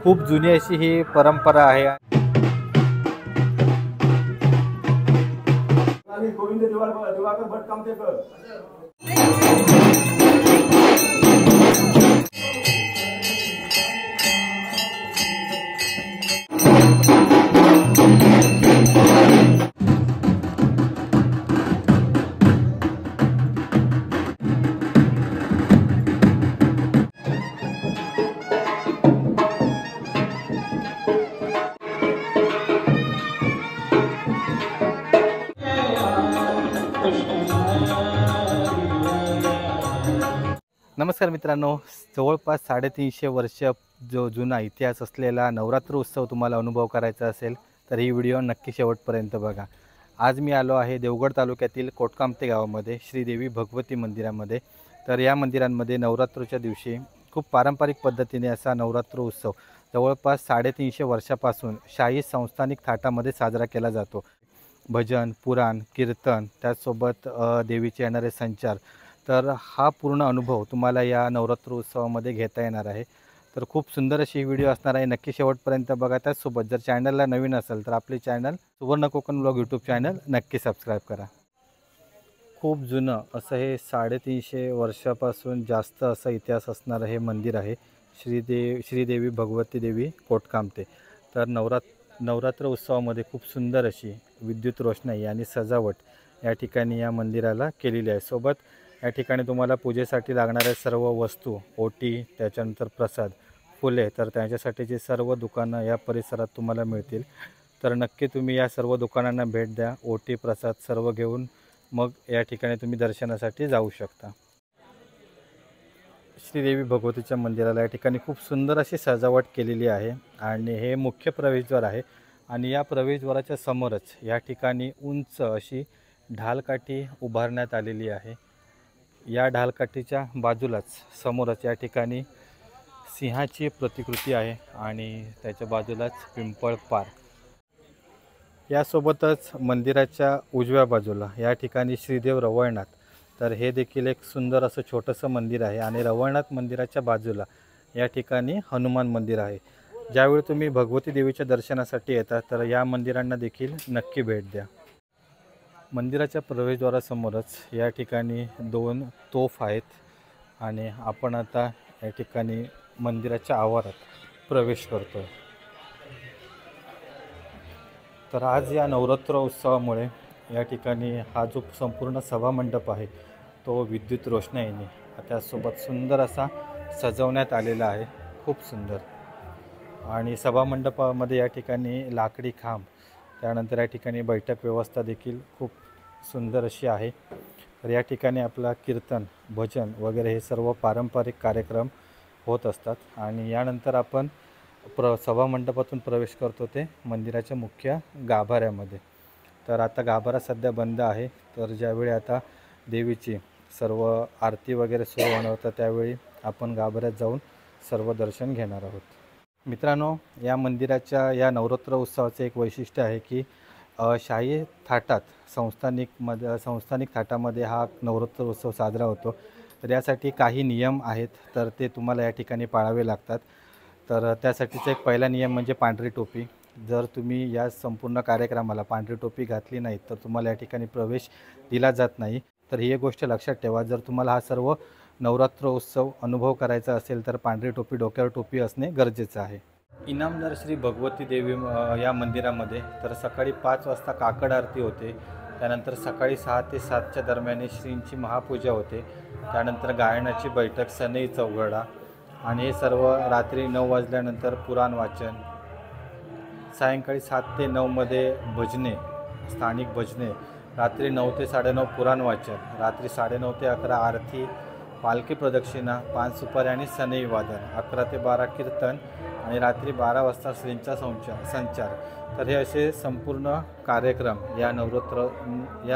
खूप जुनी अशी ही परंपरा आहे। गोविंद दिवाकर भट कामतेकर। नमस्कार मित्रांनो, जवळपास 350 वर्ष जो जुना इतिहास असलेला नवरात्र उत्सव तुम्हाला अनुभव करायचा असेल तर ही व्हिडिओ नक्की शेवटपर्यंत बघा। आज मी आलो आहे देवगड तालुक्यातील कोटकामते गावामध्ये श्रीदेवी भगवती मंदिरामध्ये। तर या मंदिरांमध्ये नवरात्रोच्या दिवशी खूप पारंपरिक पद्धतीने असा नवरात्र उत्सव जवळपास 350 वर्षापासून शाही संस्थानिक थाटामध्ये साजरा केला जातो। भजन, पुराण, कीर्तन, त्यासोबत देवीचे येणारे संचार, तर हा पूर्ण अनुभव तुम्हाला या नवरात्र उत्सवामध्ये घेता येणार आहे। तर खूप सुंदर अशी व्हिडिओ असणार आहे, नक्की शेवटपर्यंत बघा। त्याचसोबत जर चॅनलला नवीन असेल तर आपले चॅनल सुवर्ण कोकण ब्लॉग यूट्यूब चॅनल नक्की सबस्क्राईब करा। खूप जुनं असं हे 350 वर्षापासून जास्त असा इतिहास असणारं हे मंदिर आहे श्रीदेवी भगवती देवी कोटकामते। तर नवरात्र उत्सवामध्ये खूप सुंदर अशी विद्युत रोषणाई आणि सजावट या ठिकाणी या मंदिराला केलेली आहे। सोबत या ठिकाणी तुम्हाला पूजेसाठी लागणाऱ्या सर्व वस्तू, ओटी, त्याच्यानंतर प्रसाद, फुले, तर त्याच्यासाठीची सर्व दुकानं या परिसरात तुम्हाला मिळतील। तर नक्की तुम्ही या सर्व दुकानांना भेट द्या, ओटी, प्रसाद सर्व घेऊन मग या ठिकाणी तुम्ही दर्शनासाठी जाऊ शकता। श्रीदेवी भगवतीच्या मंदिराला या ठिकाणी खूप सुंदर अशी सजावट केलेली आहे आणि हे मुख्य प्रवेशद्वार आहे आणि या प्रवेशद्वाराच्या समोरच या ठिकाणी उंच अशी ढालकाठी उभारण्यात आलेली आहे। या ढालकाठीच्या बाजूलाच समोरच या ठिकाणी सिंहाची प्रतिकृती आहे आणि त्याच्या बाजूलाच पिंपळ पार। यासोबतच मंदिराच्या उजव्या बाजूला या ठिकाणी श्रीदेव रवळनाथ, तर हे देखील एक सुंदर असं छोटंसं मंदिर आहे आणि रवळनाथ मंदिराच्या बाजूला या ठिकाणी हनुमान मंदिर आहे। ज्यावेळी तुम्ही भगवती देवीच्या दर्शनासाठी येता तर या मंदिरांना देखील नक्की भेट द्या। मंदिराच्या प्रवेशद्वारासमोरच या ठिकाणी 2 तोफ आहेत आणि आपण आता या ठिकाणी मंदिराच्या आवारात प्रवेश करतो। तर आज या नवरात्र उत्सवामुळे या ठिकाणी हा जो संपूर्ण सभामंडप आहे तो विद्युत रोषणाईने त्यासोबत सुंदर असा सजवण्यात आलेला आहे, खूप सुंदर। आणि सभामंडपामध्ये या ठिकाणी लाकडी खांब, त्यानंतर या ठिकाणी बैठक व्यवस्था देखील खूप सुंदर अशी आहे। तर या ठिकाणी आपला कीर्तन, भजन वगैरे हे सर्व पारंपरिक कार्यक्रम होत असतात आणि यानंतर आपण सभामंडपातून प्रवेश करतो ते मंदिराच्या मुख्य गाभाऱ्यामध्ये। तर आता गाभारा सध्या बंद आहे, तर ज्यावेळी आता देवीची सर्व आरती वगैरे सुरू होणार होतं त्यावेळी आपण गाभाऱ्यात जाऊन सर्व दर्शन घेणार आहोत। मित्रांनो, या मंदिराच्या या नवरात्र उत्सवाचे एक वैशिष्ट्य आहे की शाही थाटात संस्थानिक थाटामध्ये हा नवरात्र उत्सव साजरा होतो। तर यासाठी काही नियम आहेत, तर ते तुम्हाला या ठिकाणी पाळावे लागतात। तर त्यासाठीचा एक पहिला नियम म्हणजे पांढरी टोपी। जर तुम्ही या संपूर्ण कार्यक्रमाला पांढरी टोपी घातली नाही तर तुम्हाला या ठिकाणी प्रवेश दिला जात नाही। तर ही एक गोष्ट लक्षात ठेवा, जर तुम्हाला हा सर्व नवरात्र उत्सव अनुभव करायचा असेल तर पांढरी टोपी, डोक्यावर टोपी असणे गरजेचं आहे। इनामदार श्री भगवती देवी या मंदिरामध्ये तर सकाळी 5 वाजता काकड आरती होते, त्यानंतर सकाळी 6 ते 7च्या दरम्यान श्रींची महापूजा होते, त्यानंतर गायनाची बैठक, सनई चौघडा आणि हे सर्व रात्री 9 वाजल्यानंतर पुराण वाचन, सायंकाळी 7 ते 9मध्ये भजने, स्थानिक भजने, रात्री 9 ते 9:30 पुराण वाचन, रात्री 9:30 ते 11 आरती, पालखी प्रदक्षिणा, 5 सुपारी आणि सनई वादन, 11 ते 12 कीर्तन आणि रात्री 12 वाजता श्रींचा संचार। तर हे असे संपूर्ण कार्यक्रम या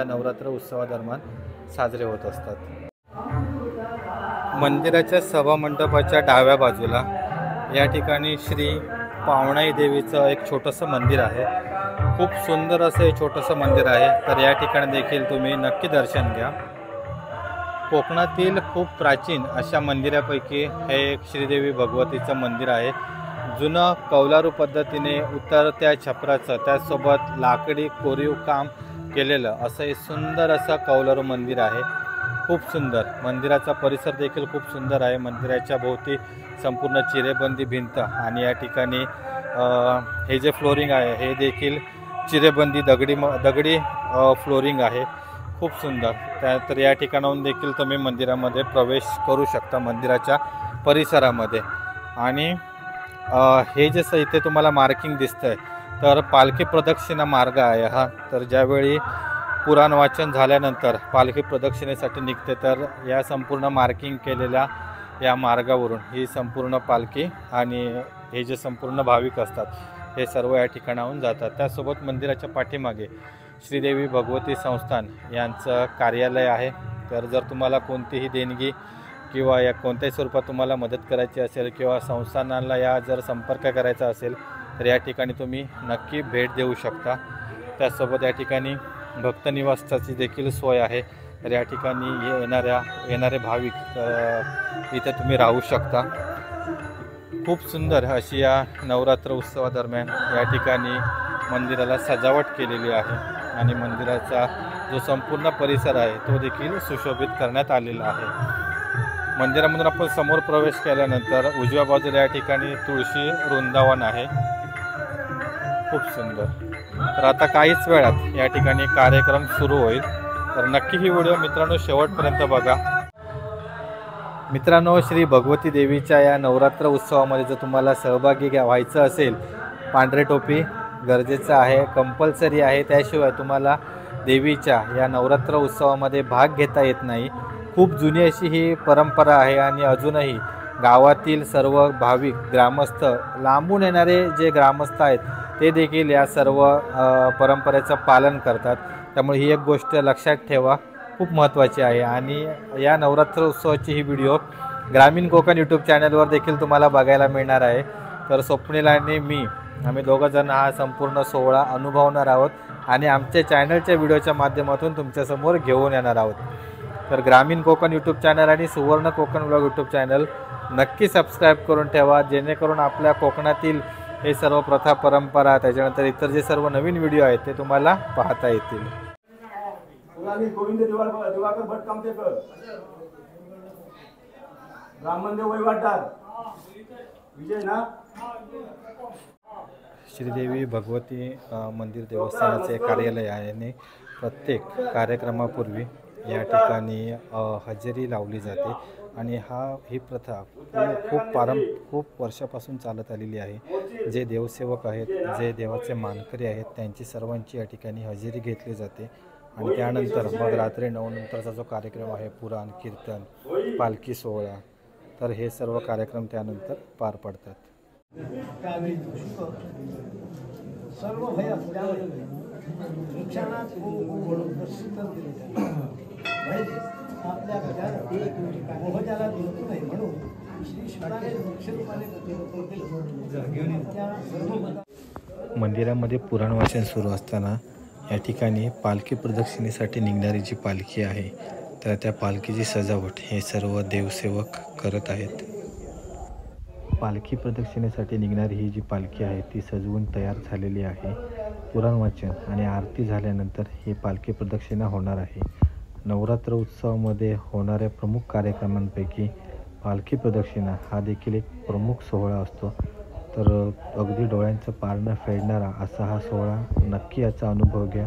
नवरात्र उत्सवादरम्यान साजरे होत असतात। मंदिराच्या सभामंडपाच्या डाव्या बाजूला या ठिकाणी श्री पावणाई देवीचं एक छोटंसं मंदिर आहे। खूप सुंदर असं हे छोटंसं मंदिर आहे, तर या ठिकाणी देखील तुम्ही नक्की दर्शन घ्या। कोकणातील खूप प्राचीन अशा मंदिरापैकी हे एक श्रीदेवी भगवतीचं मंदिर आहे, जुनं कौलारू पद्धतीने उतरत्या छपराचं त्यासोबत लाकडी कोरीव काम केलेलं असं हे सुंदर असं कौलारू मंदिर आहे. खूप सुंदर मंदिराचा परिसर देखील खूप सुंदर आहे. मंदिराच्या भोवती संपूर्ण चिरेबंदी भिंत आणि या ठिकाणी हे जे फ्लोरिंग आहे हे देखील चिरेबंदी दगडी फ्लोरिंग आहे. खूप सुंदर. तर या ठिकाणाहून देखील तुम्ही मंदिरामध्ये प्रवेश करू शकता मंदिराच्या परिसरामध्ये. आणि हे जसं इथे तुम्हाला मार्किंग दिसतंय तर पालखी प्रदक्षिणा मार्ग आहे हा. तर ज्यावेळी पुराण वाचन झाल्यानंतर पालखी प्रदक्षिणेसाठी निघते तर या संपूर्ण मार्किंग केलेल्या या मार्गावरून ही संपूर्ण पालखी आणि हे जे संपूर्ण भाविक असतात हे सर्व या ठिकाणाहून जातात. त्यासोबत मंदिराच्या पाठीमागे श्रीदेवी भगवती संस्थान यांचं कार्यालय आहे. तर जर तुम्हाला कोणतीही देणगी किंवा या कोणत्याही स्वरूपात तुम्हाला मदत करायची असेल किंवा संस्थानाला या जर संपर्क करायचा असेल तर या ठिकाणी तुम्ही नक्की भेट देऊ शकता. त्यासोबत या ठिकाणी भक्त निवासाची देखील सोय आहे. तर या ठिकाणी येणारे भाविक इथे तुम्ही राहू शकता. खूप सुंदर अशी या नवरात्र उत्सवादरम्यान या ठिकाणी मंदिराला सजावट केलेली आहे आणि मंदिराचा जो संपूर्ण परिसर आहे तो देखील सुशोभित करण्यात आलेला आहे. मंदिरामधून आपण समोर प्रवेश केल्यानंतर उजव्या बाजूला या ठिकाणी तुळशी वृंदावन आहे. खूप सुंदर. तर आता काहीच वेळात या ठिकाणी कार्यक्रम सुरू होईल. तर नक्की ही व्हिडिओ मित्रांनो शेवटपर्यंत बघा. मित्रांनो, श्री भगवती देवीच्या या नवरात्र उत्सवामध्ये जर तुम्हाला सहभागी व्हायचं असेल, पांढरे टोपी गरजेचं आहे, कंपल्सरी आहे. त्याशिवाय तुम्हाला देवीच्या या नवरात्र उत्सवामध्ये भाग घेता येत नाही. खूप जुनी अशी ही परंपरा आहे आणि अजूनही गावातील सर्व भाविक ग्रामस्थ, लांबून येणारे जे ग्रामस्थ आहेत ते देखील या सर्व परंपरेचं पालन करतात. त्यामुळे ही एक गोष्ट लक्षात ठेवा, खूप महत्त्वाची आहे. आणि या नवरात्र उत्सवाची ही व्हिडिओ ग्रामीण कोकण यूट्यूब चॅनलवर देखील तुम्हाला बघायला मिळणार आहे. तर स्वप्नील आणि मी आम्ही दोघंजण हा संपूर्ण सोहळा अनुभवणार आहोत आणि आमच्या चॅनलच्या व्हिडिओच्या माध्यमातून तुमच्यासमोर घेऊन येणार आहोत. तर ग्रामीण कोकण यूट्यूब चॅनल आणि सुवर्ण कोकण ब्लॉग यूट्यूब चॅनल नक्की सबस्क्राईब करून ठेवा, जेणेकरून आपल्या कोकणातील हे सर्व प्रथा परंपरा त्याच्यानंतर इतर जे सर्व नवीन व्हिडिओ आहेत ते तुम्हाला पाहता येतील. गोविंद दिवाकर भट कामतेकर, ब्राह्मणदेव वैवाटदार, विजय ना. श्रीदेवी भगवती मंदिर देवस्थानाचे कार्यालय आहे आणि प्रत्येक कार्यक्रमापूर्वी या ठिकाणी हजेरी लावली जाते आणि ही प्रथा खूप वर्षापासून चालत आलेली आहे. जे देवसेवक आहेत, जे देवाचे मानकरी आहेत, त्यांची सर्वांची या ठिकाणी हजेरी घेतली जाते आणि त्यानंतर मग रात्री 9 नंतरचा जो कार्यक्रम आहे, पुराण, कीर्तन, पालखी सोहळा, तर हे सर्व कार्यक्रम त्यानंतर पार पडतात. सर्व भय शिक्षणात आपल्या मोहजाला दिसू नये म्हणून श्री शिवाने वृक्षरूपाने मंदिरामध्ये पुराण वाचन सुरू असताना या ठिकाणी पालखी प्रदक्षिणेसाठी निघणारी जी पालखी आहे तर त्या पालखीची सजावट हे सर्व देवसेवक करत आहेत. पालखी प्रदक्षिणेसाठी निघणारी ही जी पालखी आहे ती सजवून तयार झालेली आहे. पुराण वाचन आणि आरती झाल्यानंतर ही पालखी प्रदक्षिणा होणार आहे. नवरात्र उत्सवामध्ये होणाऱ्या प्रमुख कार्यक्रमांपैकी पालखी प्रदक्षिणा हा देखील एक प्रमुख सोहळा असतो. तर अगदी डोळ्यांचं पारणं फेडणारा असा हा सोहळा, नक्की याचा अनुभव घ्या.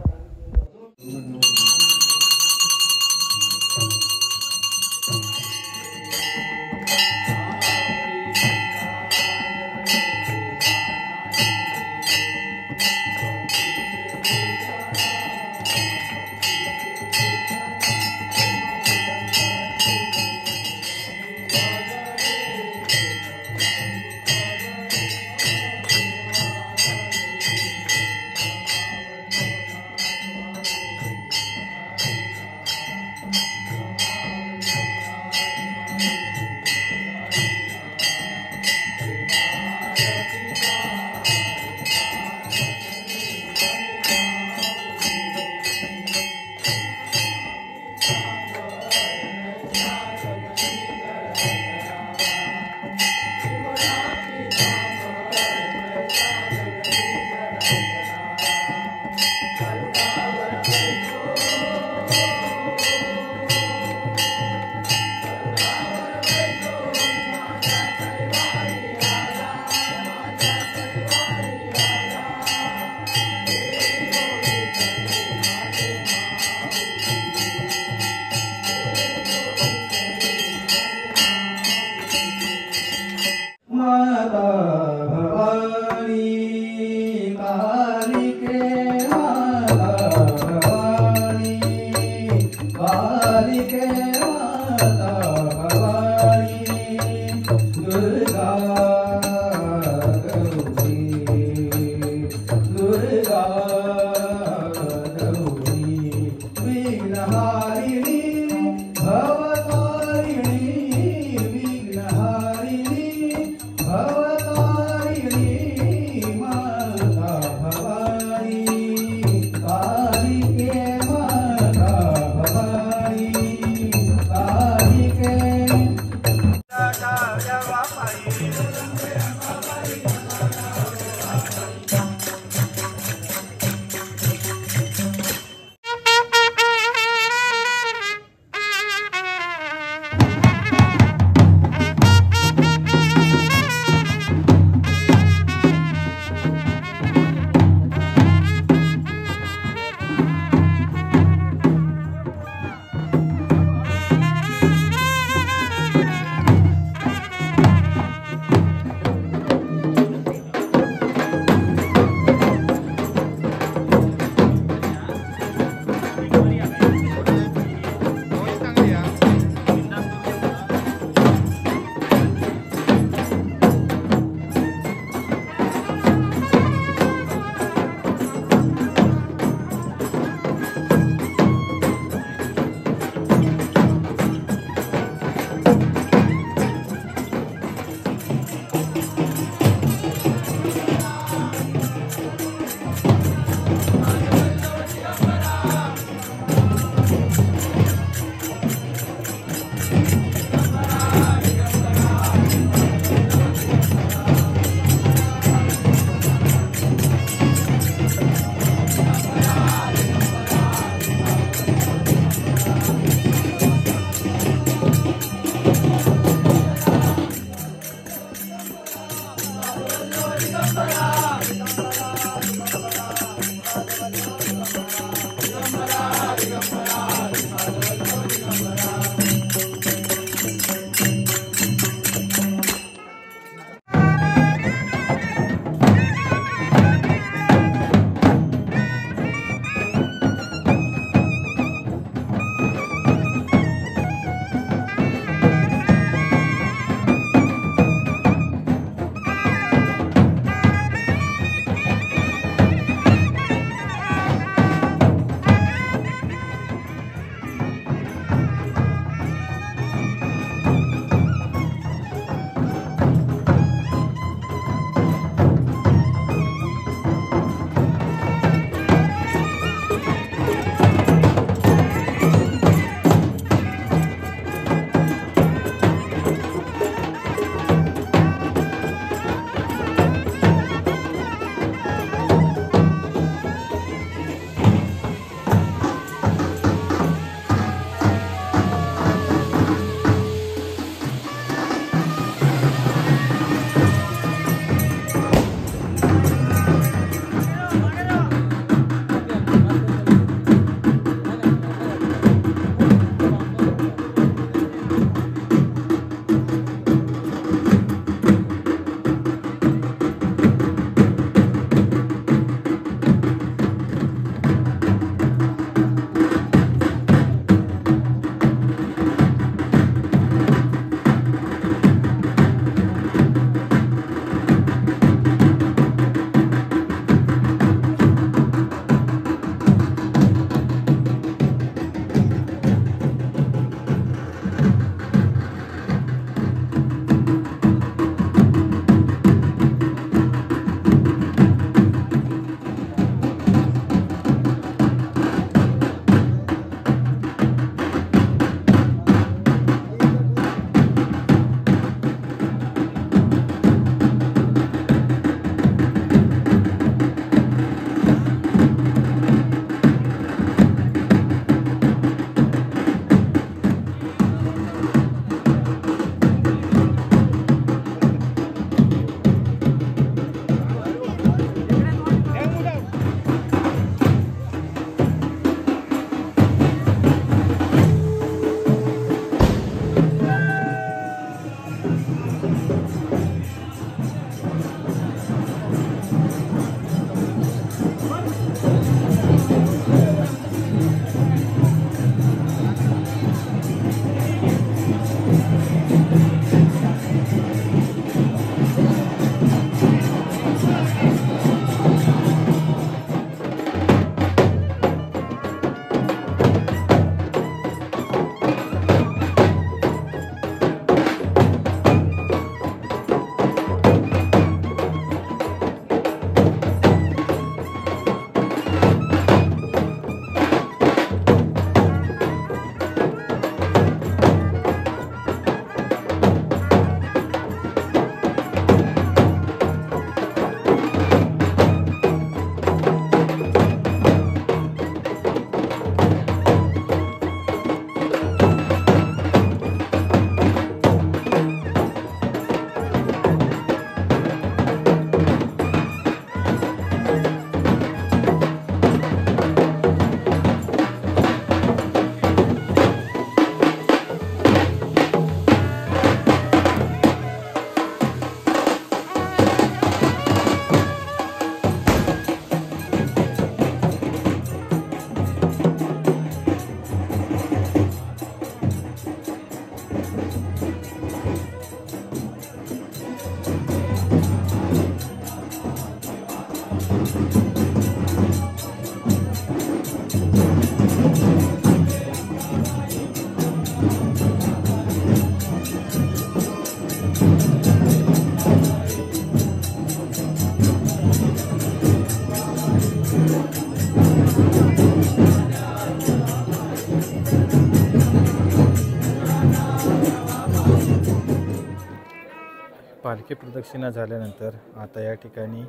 पालखी प्रदक्षिणा झाल्यानंतर आता या ठिकाणी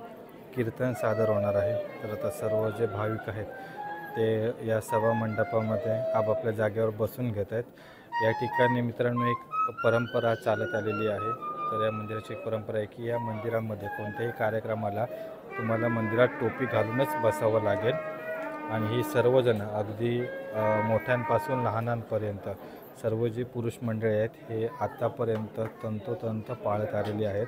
कीर्तन सादर होणार आहे। तर आता सर्व जे भाविक आहेत ते या सभा मंडपामध्ये आपापल्या जागेवर बसून घेत आहेत। या ठिकाणी मित्रांनो एक परंपरा चालत आलेली आहे। तर या मंदिराची एक परंपरा आहे की या मंदिरामध्ये कोणत्याही कार्यक्रमाला तुम्हाला मंदिरात टोपी घालूनच बसावं लागेल आणि ही सर्वजण अगदी मोठ्यांपासून लहानांपर्यंत सर्व जी पुरुष मंडळी आहेत हे आतापर्यंत तंतोतंत पाळत आलेली आहेत।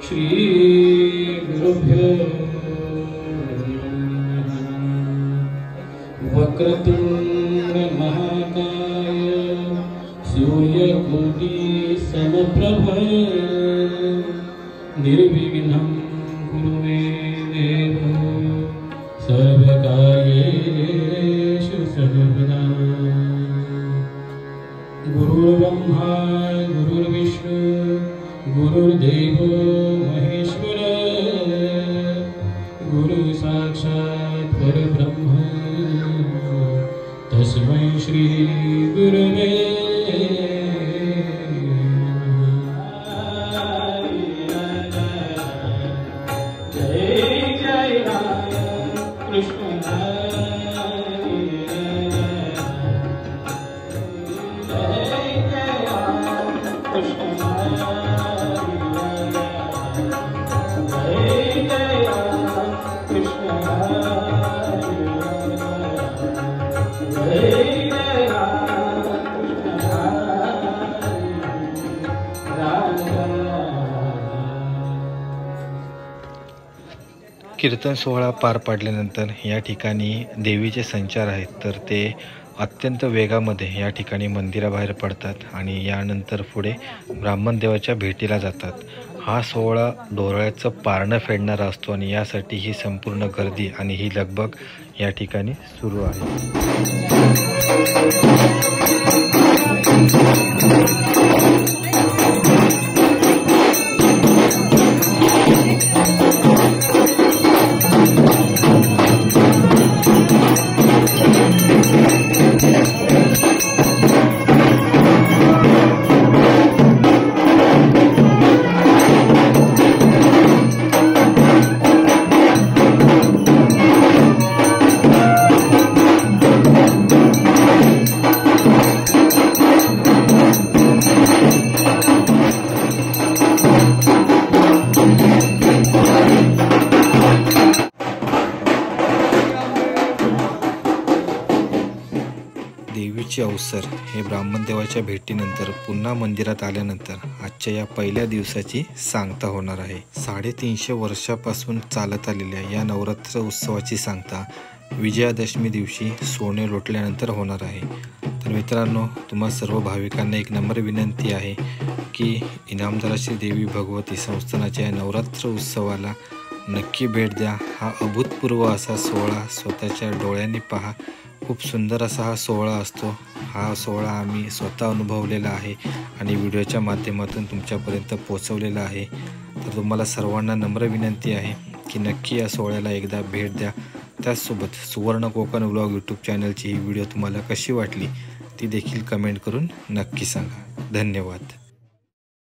श्री गुरुभ्यो वक्रतुंड महाकाय सूर्यकोटि समप्रभ निर्विघ्नं कुरु मे देव सर्वकार्येषु सर्वदा। गुरुर्ब्रह्मा गुरुर्विष्णु गुरुर्देवो महेश्वर गुरु साक्षात् परब्रह्म तस्मै श्री गुरवे गुरुर्वे जय जय राम कृष्ण हरी जय जय राम कृष्ण हरी जय जय राम कृष्ण हरी जय जय राम कृष्ण हरी कीर्तन सोहळा पार पाडल्यानंतर या ठिकाणी देवीचे संचार आहेत, तर ते अत्यंत वेगामध्ये या ठिकाणी मंदिराबाहेर पडतात आणि यानंतर पुढे ब्राह्मण देवाच्या भेटीला जातात. हा सोहळा डोरळ्याचं पारणं फेडणारा असतो आणि यासाठी ही संपूर्ण गर्दी आणि ही लगबग या ठिकाणी सुरू आहे. देवीचे अवसर हे ब्राह्मण देवाच्या भेटीनंतर पुन्हा मंदिरात आल्यानंतर आजच्या या पहिल्या दिवसाची सांगता होणार आहे. 350 वर्षापासून चालत आलेल्या या नवरात्र उत्सवाची सांगता विजयादशमी दिवशी सोने लोटल्यानंतर होणार आहे. तर मित्रांनो, तुम्हा सर्व भाविकांना एक नम्र विनंती आहे की इनामदाराची देवी भगवती संस्थानाच्या नवरात्र उत्सवाला नक्की भेट द्या. हा अभूतपूर्व असा सोहळा स्वतःच्या डोळ्यांनी पहा. खूप सुंदर असा हा सोहळा असतो. हा सोहळा आम्ही स्वतः अनुभवलेला आहे आणि व्हिडिओच्या माध्यमातून तुमच्यापर्यंत पोहोचवलेला आहे. तर तुम्हाला सर्वांना नम्र विनंती आहे की नक्की या सोहळ्याला एकदा भेट द्या. त्याचसोबत सुवर्ण कोकण व्लॉग यूट्यूब चॅनलची ही व्हिडिओ तुम्हाला कशी वाटली ती देखील कमेंट करून नक्की सांगा. धन्यवाद.